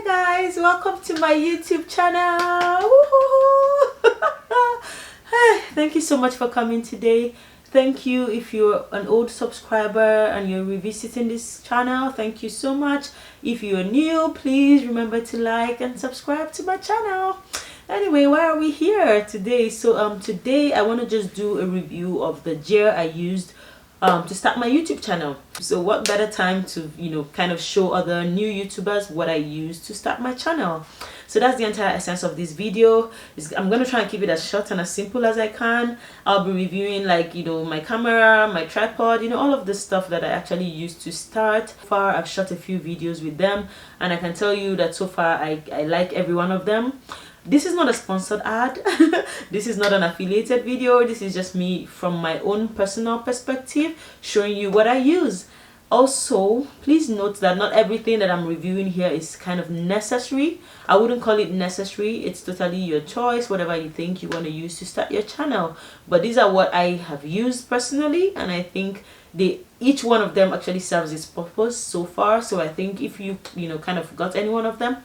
guys, welcome to my YouTube channel. Woohoo! Hey, thank you so much for coming today. Thank you if you're an old subscriber and you're revisiting this channel. Thank you so much. If you're new, please remember to like and subscribe to my channel. Anyway, why are we here today? So today I want to just do a review of the gear I used to start my YouTube channel. So what better time to kind of show other new YouTubers what I used to start my channel. So that's the entire essence of this video. I'm going to try and keep it as short and as simple as I can. I'll be reviewing my camera, my tripod, all of the stuff that I actually used to start. So far I've shot a few videos with them and I can tell you that so far I like every one of them. This is not a sponsored ad. This is not an affiliated video. This is just me from my own personal perspective showing you what I use. Also, please note that not everything that I'm reviewing here is kind of necessary. I wouldn't call it necessary. It's totally your choice, whatever you think you want to use to start your channel. But these are what I have used personally, and I think each one of them actually serves its purpose so far. So I think if you kind of got any one of them,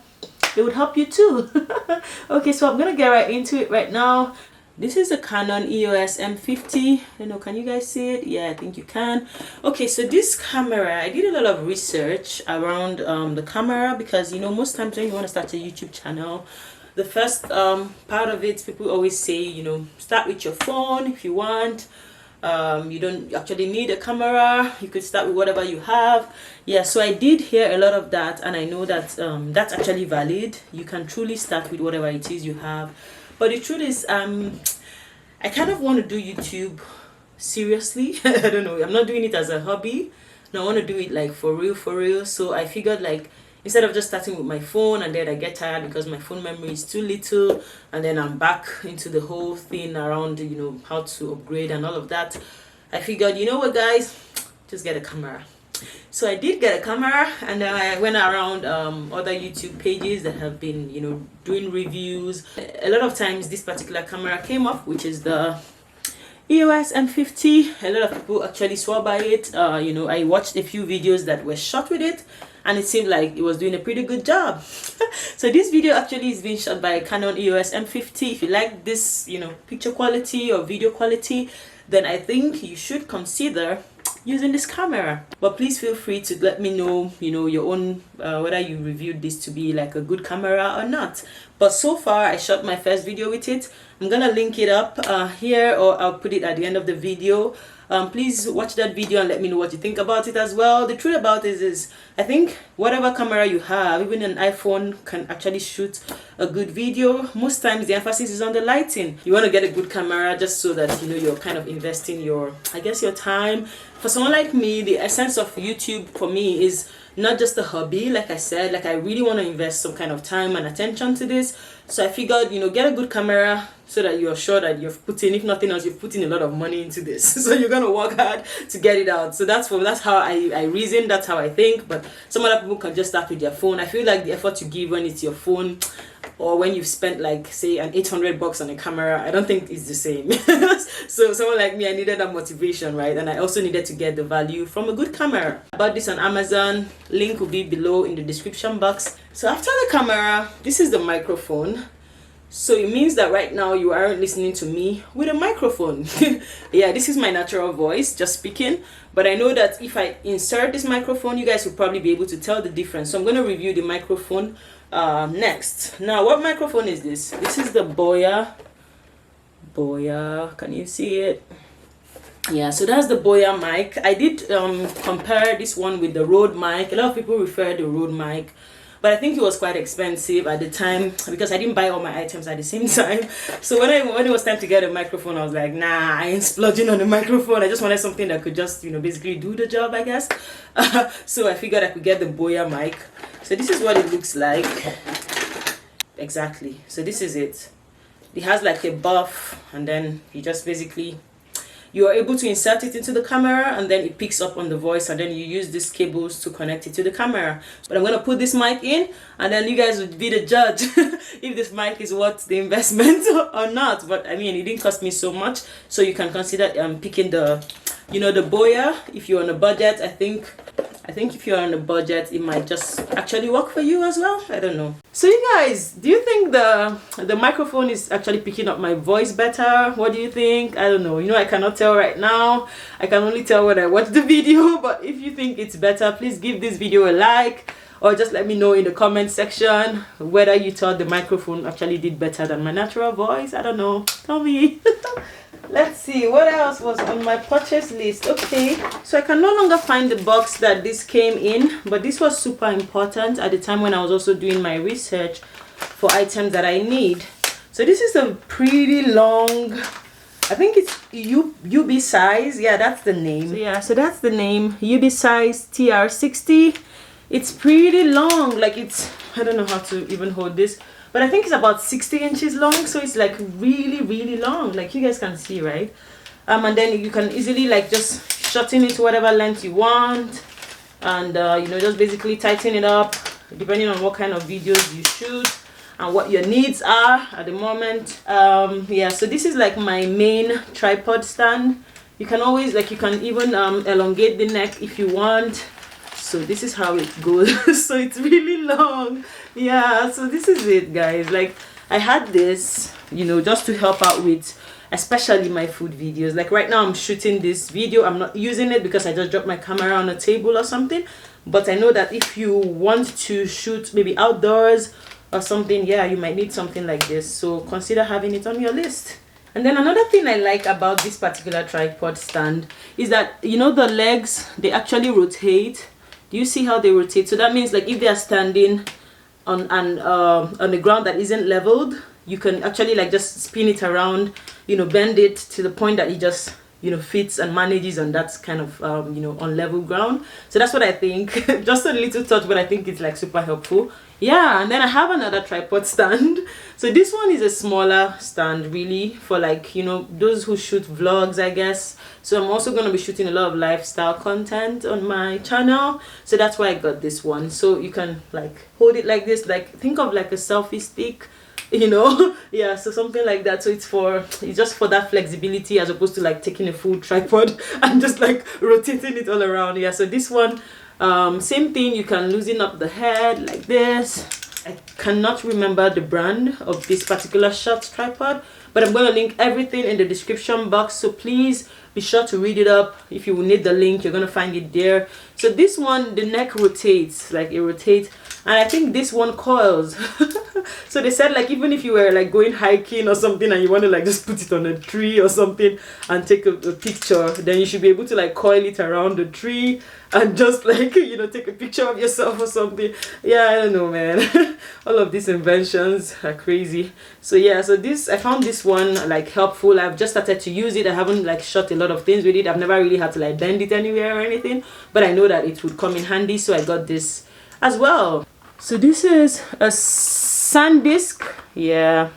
it would help you too. Okay, so I'm gonna get right into it right now. This is a Canon EOS M50. I don't know, can you guys see it? Yeah, I think you can. Okay, so this camera, I did a lot of research around the camera because most times when you want to start a YouTube channel, the first part of it, people always say start with your phone if you want. You don't actually need a camera. You could start with whatever you have. Yeah, so I did hear a lot of that, and I know that that's actually valid. You can truly start with whatever it is you have. But the truth is, I kind of want to do YouTube seriously. I don't know, I'm not doing it as a hobby. No, I want to do it like for real. So I figured instead of just starting with my phone and then I get tired because my phone memory is too little, and then I'm back into the whole thing around how to upgrade and all of that, I figured, you know what guys, just get a camera. So I did get a camera, and then I went around other YouTube pages that have been doing reviews. A lot of times this particular camera came up, which is the EOS M50. A lot of people actually swore by it. I watched a few videos that were shot with it, and it seemed like it was doing a pretty good job. So this video actually is being shot by a Canon EOS M50. If you like this picture quality or video quality, then I think you should consider using this camera. But please feel free to let me know your own whether you reviewed this to be like a good camera or not. But so far I shot my first video with it. I'm gonna link it up here, or I'll put it at the end of the video. Please watch that video and let me know what you think about it as well. The truth about it is I think whatever camera you have, even an iPhone can actually shoot a good video. Most times the emphasis is on the lighting. You want to get a good camera just so that you're kind of investing your time. For someone like me, the essence of YouTube for me is not just a hobby. Like I said, I really want to invest some kind of time and attention to this. So I figured get a good camera so that you're sure that you've put in, if nothing else, you've put in a lot of money into this. So you're gonna work hard to get it out. So that's how I reason, that's how I think. But some other people can just start with their phone. I feel like the effort you give when it's your phone, or when you've spent say an $800 on a camera, I don't think it's the same. So someone like me, I needed that motivation, right? And I also needed to get the value from a good camera. I bought this on Amazon. Link will be below in the description box. So after the camera, this is the microphone. So it means that right now you aren't listening to me with a microphone. Yeah, this is my natural voice, just speaking. But I know that if I insert this microphone, you guys will probably be able to tell the difference. So I'm going to review the microphone next. Now, what microphone is this? This is the Boya. Can you see it? Yeah, so that's the Boya mic. I did compare this one with the Rode mic. A lot of people refer the Rode mic, but I think it was quite expensive at the time because I didn't buy all my items at the same time. So when it was time to get a microphone, I was like, nah, I ain't splurging on the microphone. I just wanted something that could just basically do the job, I guess. So I figured I could get the Boya mic. So this is what it looks like. Exactly. So this is it. It has like a buff, and then you just basically you are able to insert it into the camera, and then it picks up on the voice, and then you use these cables to connect it to the camera. But I'm going to put this mic in, and then you guys would be the judge if this mic is worth the investment or not. But I mean, it didn't cost me so much, so you can consider picking the the Boya if you're on a budget. I think I think if you're on a budget, it might just actually work for you as well. I don't know. So you guys, do you think the microphone is actually picking up my voice better? What do you think? I don't know. You know, I cannot tell right now. I can only tell when I watch the video. But if you think it's better, please give this video a like, or just let me know in the comment section whether you thought the microphone actually did better than my natural voice. I don't know. Tell me. Let's see, what else was on my purchase list? Okay, so I can no longer find the box that this came in, but this was super important at the time when I was also doing my research for items that I need. So this is a pretty long, I think it's UB size. Yeah, that's the name. So yeah, so that's the name, UB size TR60. It's pretty long, like it's, I don't know how to even hold this, but I think it's about 60 inches long, so it's like really long, like you guys can see, right? And then you can easily like just shorten it to whatever length you want, and you know, just basically tighten it up depending on what kind of videos you shoot and what your needs are at the moment. Yeah, so this is like my main tripod stand. You can always, like, you can even elongate the neck if you want. So this is how it goes. So it's really long. Yeah, so this is it, guys. Like, I had this, you know, just to help out with especially my food videos. Like right now I'm shooting this video, I'm not using it because I just dropped my camera on a table or something, but I know that if you want to shoot maybe outdoors or something, yeah, you might need something like this. So consider having it on your list. And then another thing I like about this particular tripod stand is that, you know, the legs, they actually rotate. Do you see how they rotate? So that means like if they are standing on the ground that isn't leveled, you can actually like just spin it around, you know, bend it to the point that it just, you know, fits and manages on that kind of you know, on level ground. So that's what I think. Just a little touch, but I think it's like super helpful. Yeah, and then I have another tripod stand. So this one is a smaller stand, really, for like, you know, those who shoot vlogs, I guess. So I'm also going to be shooting a lot of lifestyle content on my channel, so that's why I got this one. So you can like hold it like this, like think of like a selfie stick, you know. Yeah, so something like that. So it's just for that flexibility, as opposed to like taking a full tripod and just like rotating it all around. Yeah, so this one, same thing, you can loosen up the head like this. I cannot remember the brand of this particular short tripod, but I'm going to link everything in the description box, so please be sure to read it up. If you need the link, you're going to find it there. So this one, the neck rotates, like it rotates, and I think this one coils. So they said like even if you were like going hiking or something and you want to like just put it on a tree or something and take a picture, then you should be able to like coil it around the tree and just like, you know, take a picture of yourself or something. Yeah, I don't know, man. All of these inventions are crazy. So yeah, so this, I found this one like helpful. I've just started to use it. I haven't like shot a lot of things with it. I've never really had to like bend it anywhere or anything, but I know that it would come in handy, so I got this as well. So this is a SanDisk. Yeah,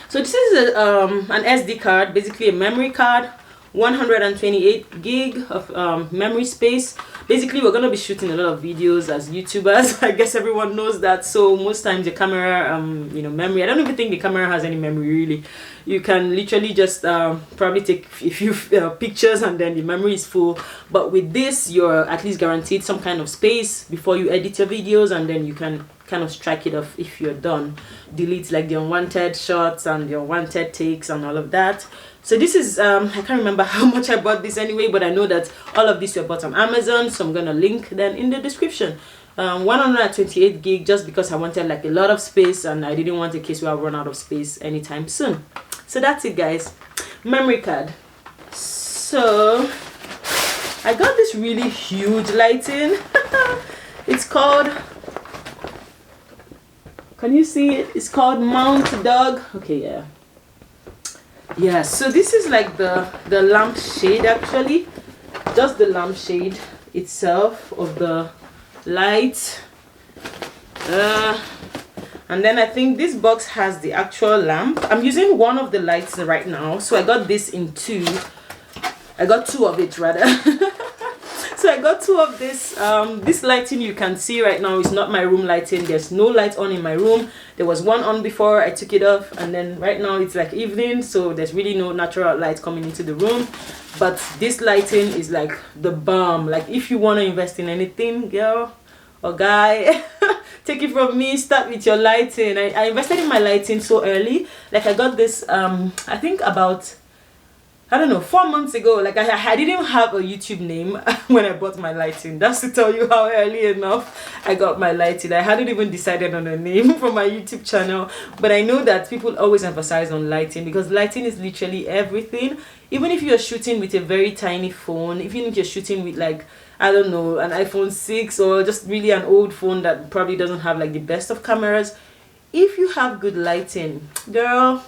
so this is an SD card, basically a memory card, 128 gig of memory space. Basically, we're gonna be shooting a lot of videos as YouTubers. I guess everyone knows that. So most times the camera, you know, memory, I don't even think the camera has any memory really. You can literally just probably take a few pictures and then the memory is full. But with this, you're at least guaranteed some kind of space before you edit your videos, and then you can kind of strike it off if you're done. Delete like the unwanted shots and the unwanted takes and all of that. So this is I can't remember how much I bought this anyway, but I know that all of these were bought on Amazon, so I'm gonna link them in the description. 128 gig, just because I wanted like a lot of space and I didn't want a case where I run out of space anytime soon. So that's it, guys. Memory card. So I got this really huge lighting. It's called, can you see it? It's called Mount Dog. Okay, yeah. Yeah, so this is like the lamp shade, actually, just the lamp shade itself of the light, and then I think this box has the actual lamp. I'm using one of the lights right now, so I got this in two. I got two of it rather. So I got two of this. This lighting you can see right now is not my room lighting. There's no light on in my room. There was one on before I took it off, and then right now it's like evening, so there's really no natural light coming into the room. But this lighting is like the bomb. Like if you want to invest in anything, girl or guy, take it from me, start with your lighting. I invested in my lighting so early. Like I got this I think about, I don't know, 4 months ago. Like I didn't have a YouTube name when I bought my lighting. That's to tell you how early enough I got my lighting. I hadn't even decided on a name for my YouTube channel. But I know that people always emphasize on lighting because lighting is literally everything. Even if you're shooting with a very tiny phone, even if you're shooting with like, I don't know, an iPhone 6 or just really an old phone that probably doesn't have like the best of cameras, if you have good lighting, girl,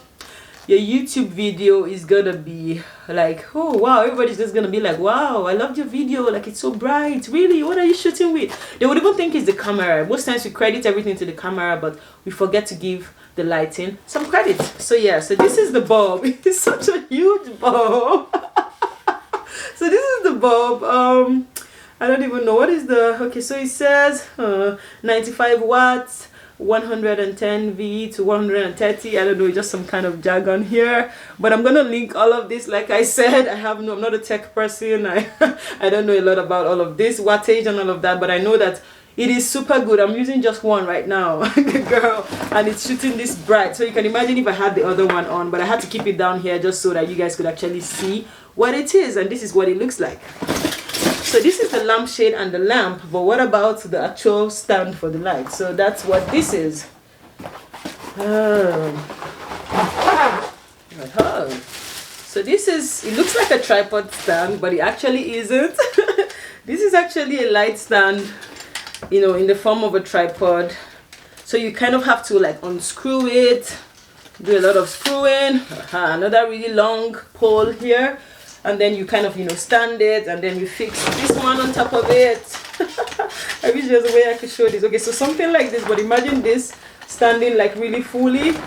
your YouTube video is gonna be like, oh wow, everybody's just gonna be like, wow, I loved your video, like it's so bright. Really, what are you shooting with? They would even think it's the camera. Most times we credit everything to the camera, but we forget to give the lighting some credit. So yeah, so this is the bulb. It's such a huge bulb. So this is the bulb. I don't even know what is the, okay, so it says 95 watts, 110 V to 130. I don't know, just some kind of jargon here, but I'm gonna link all of this. Like I said, I'm not a tech person. I don't know a lot about all of this wattage and all of that, but I know that it is super good. I'm using just one right now, girl, and it's shooting this bright. So you can imagine if I had the other one on, but I had to keep it down here just so that you guys could actually see what it is, and this is what it looks like. So this is the lampshade and the lamp, but what about the actual stand for the light? So that's what this is. So this is, it looks like a tripod stand, but it actually isn't. This is actually a light stand, you know, in the form of a tripod. So you kind of have to like unscrew it, do a lot of screwing. Another really long pole here. And then you kind of, you know, stand it, and then you fix this one on top of it. I wish there's a way I could show this. Okay, so something like this, but imagine this standing like really fully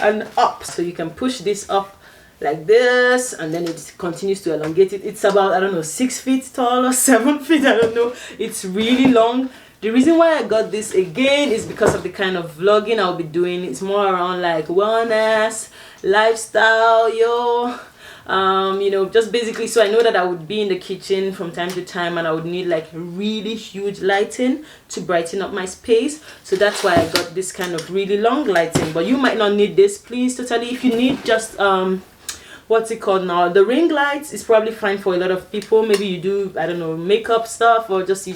and up. So you can push this up like this, and then it continues to elongate it. It's about, I don't know, 6 feet tall or 7 feet, I don't know. It's really long. The reason why I got this again is because of the kind of vlogging I'll be doing. It's more around like wellness, lifestyle, you know, just basically, so I know that I would be in the kitchen from time to time and I would need like really huge lighting to brighten up my space. So that's why I got this kind of really long lighting, but you might not need this, please, totally. If you need just what's it called now, the ring lights is probably fine for a lot of people. Maybe you do, I don't know, makeup stuff, or just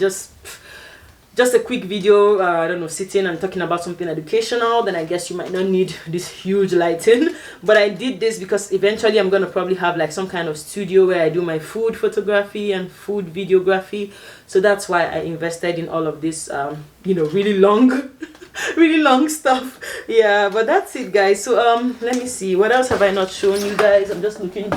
just a quick video, I don't know, sitting and talking about something educational, then I guess you might not need this huge lighting. But I did this because eventually I'm gonna probably have like some kind of studio where I do my food photography and food videography. So that's why I invested in all of this, you know, really long really long stuff. Yeah, but that's it, guys. So let me see, what else have I not shown you guys? I'm just looking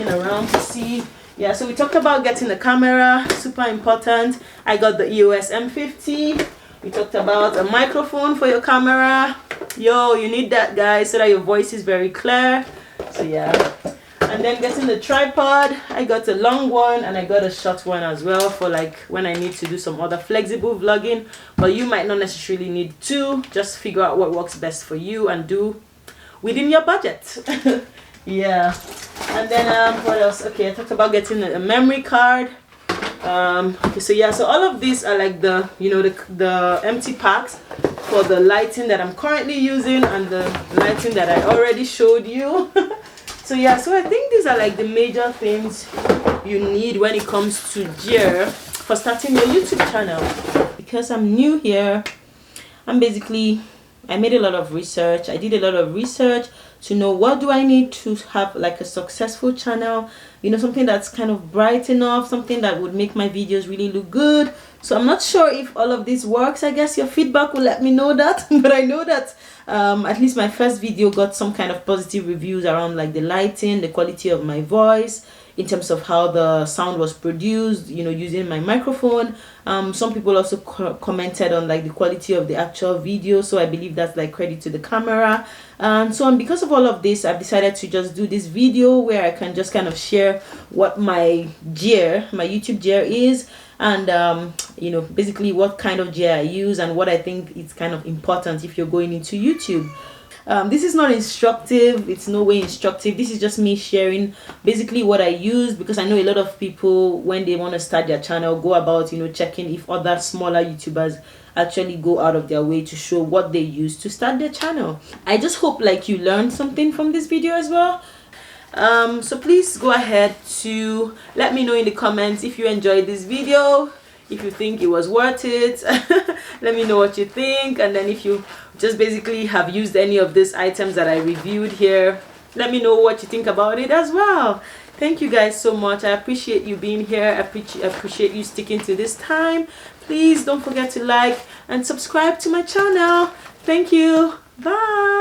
around to see. Yeah, so we talked about getting the camera, super important. I got the EOS M50. We talked about a microphone for your camera. Yo, you need that, guys, so that your voice is very clear. So yeah, and then getting the tripod. I got a long one and I got a short one as well for like when I need to do some other flexible vlogging, but you might not necessarily need two. Just figure out what works best for you and do within your budget. Yeah, and then what else? Okay, I talked about getting a memory card. Okay, so yeah, so all of these are like the, you know, the empty packs for the lighting that I'm currently using and the lighting that I already showed you. So yeah, so I think these are like the major things you need when it comes to gear for starting your YouTube channel. Because I'm new here, I made a lot of research. I did a lot of research to know what do I need to have like a successful channel, you know, something that's kind of bright enough, something that would make my videos really look good. So I'm not sure if all of this works. I guess your feedback will let me know that. But I know that at least my first video got some kind of positive reviews around like the lighting, the quality of my voice, in terms of how the sound was produced, you know, using my microphone. Some people also commented on like the quality of the actual video, so I believe that's like credit to the camera and so on. Because of all of this, I've decided to just do this video where I can just kind of share what my YouTube gear is, and you know, basically what kind of gear I use and what I think is kind of important if you're going into YouTube. This is not instructive, it's no way instructive. This is just me sharing basically what I use, because I know a lot of people, when they want to start their channel, go about, you know, checking if other smaller YouTubers actually go out of their way to show what they use to start their channel. I just hope like you learned something from this video as well. So please go ahead to let me know in the comments if you enjoyed this video, if you think it was worth it. Let me know what you think, and then if you just basically have used any of these items that I reviewed here, let me know what you think about it as well. Thank you guys so much. I appreciate you being here. I appreciate you sticking to this time. Please don't forget to like and subscribe to my channel. Thank you. Bye.